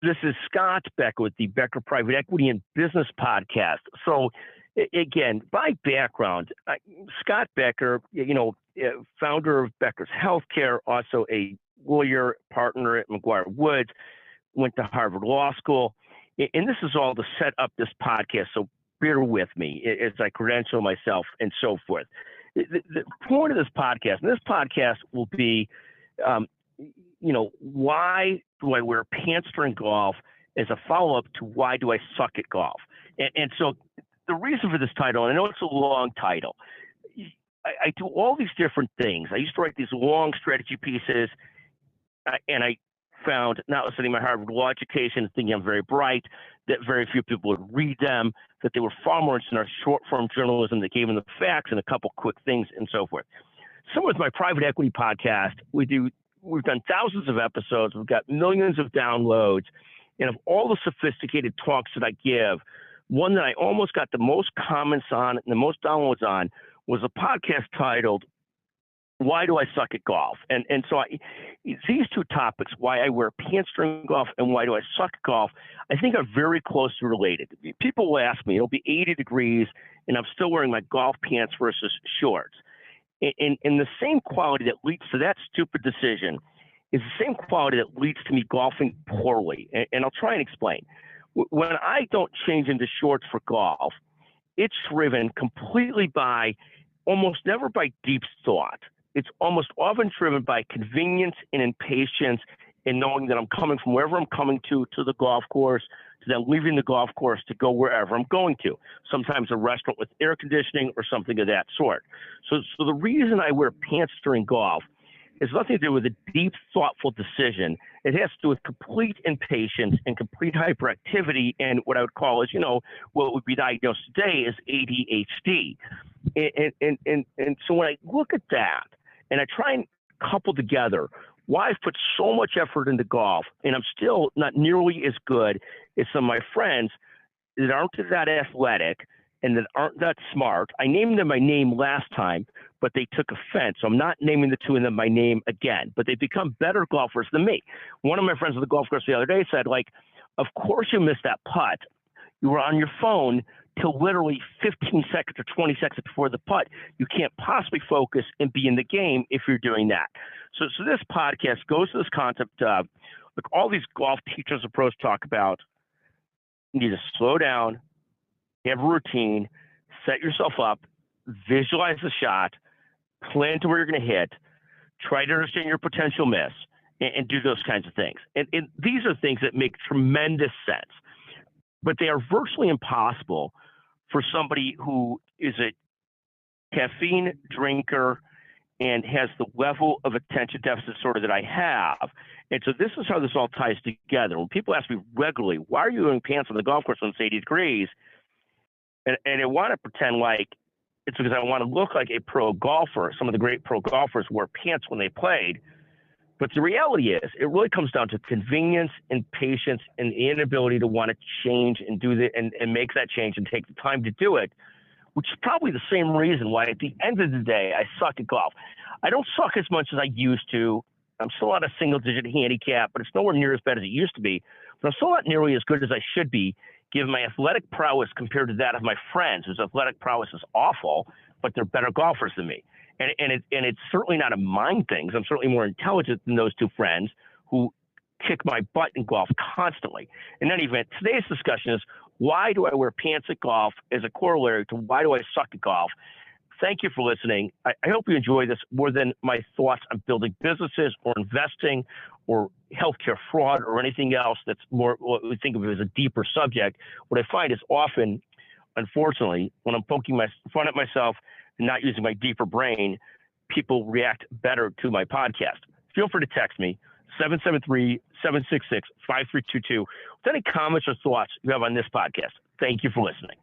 This is Scott Becker with the Becker Private Equity and Business Podcast. So, again, by background, Scott Becker, founder of Becker's Healthcare, also a lawyer, partner at McGuire Woods, went to Harvard Law School. And this is all to set up this podcast, so bear with me as I credential myself and so forth. The point of this podcast, and this podcast will be, why do I wear pants during golf as a follow-up to why do I suck at golf? And so the reason for this title, and I know it's a long title, I do all these different things. I used to write these long strategy pieces, and I found, notwithstanding my Harvard Law education, thinking I'm very bright, that very few people would read them, that they were far more interested in our short-form journalism that gave them the facts and a couple quick things and so forth. Similar with my private equity podcast, we've done thousands of episodes, we've got millions of downloads, and of all the sophisticated talks that I give, one that I almost got the most comments on and the most downloads on was a podcast titled, Why Do I Suck at Golf? And so these two topics, why I wear pants during golf and why do I suck at golf, I think are very closely related. People will ask me, it'll be 80 degrees and I'm still wearing my golf pants versus shorts. And the same quality that leads to that stupid decision is the same quality that leads to me golfing poorly. And I'll try and explain. When I don't change into shorts for golf, it's driven completely by, almost never by deep thought. It's almost often driven by convenience and impatience in knowing that I'm coming from wherever I'm coming to the golf course, to then leaving the golf course to go wherever I'm going to, sometimes a restaurant with air conditioning or something of that sort. So the reason I wear pants during golf has nothing to do with a deep, thoughtful decision. It has to do with complete impatience and complete hyperactivity and what I would call is, what would be diagnosed today as ADHD. And so when I look at that and I try and couple together why I've put so much effort into golf and I'm still not nearly as good as some of my friends that aren't that athletic and that aren't that smart. I named them my name last time, but they took offense. So I'm not naming the two of them by name again, but they've become better golfers than me. One of my friends at the golf course the other day said, of course you missed that putt. You were on your phone till literally 15 seconds or 20 seconds before the putt. You can't possibly focus and be in the game if you're doing that. So this podcast goes to this concept of, all these golf teachers and pros talk about, you need to slow down, have a routine, set yourself up, visualize the shot, plan to where you're going to hit, try to understand your potential miss, and do those kinds of things. And these are things that make tremendous sense, but they are virtually impossible for somebody who is a caffeine drinker and has the level of attention deficit disorder that I have. And so this is how this all ties together. When people ask me regularly, why are you wearing pants on the golf course when it's 80 degrees? And I want to pretend like it's because I want to look like a pro golfer. Some of the great pro golfers wore pants when they played. But the reality is, it really comes down to convenience and patience and the inability to want to change and do and make that change and take the time to do it, which is probably the same reason why at the end of the day, I suck at golf. I don't suck as much as I used to. I'm still at a single-digit handicap, but it's nowhere near as bad as it used to be. But I'm still not nearly as good as I should be, given my athletic prowess compared to that of my friends, whose athletic prowess is awful, but they're better golfers than me. And it's certainly not a mind thing. I'm certainly more intelligent than those two friends who kick my butt in golf constantly. In any event, today's discussion is, why do I wear pants at golf as a corollary to why do I suck at golf? Thank you for listening. I hope you enjoy this more than my thoughts on building businesses or investing or healthcare fraud or anything else that's more what we think of as a deeper subject. What I find is often, unfortunately, when I'm poking fun at myself and not using my deeper brain, people react better to my podcast. Feel free to text me, 773-766-5322, with any comments or thoughts you have on this podcast. Thank you for listening.